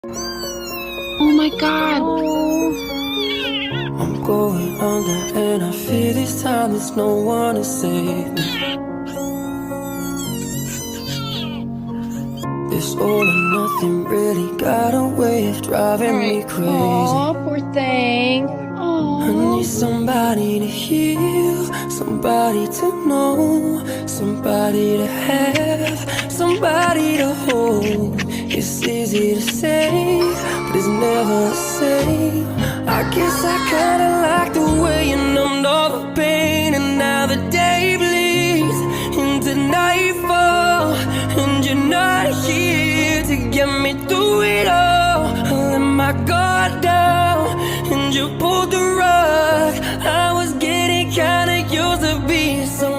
Oh my God. I'm going under and I fear this time there's no one to save me. This all or nothing really got a way of driving me crazy. Aw, poor thing. I need somebody to heal, somebody to know, somebody to have, somebody to hold. It's easy to say, but it's never the same. I guess I kinda like the way you numbed all the pain, and now the day bleeds into nightfall, and you're not here to get me through it all. I let my guard down, and you pulled the rug. I was getting kinda used to being so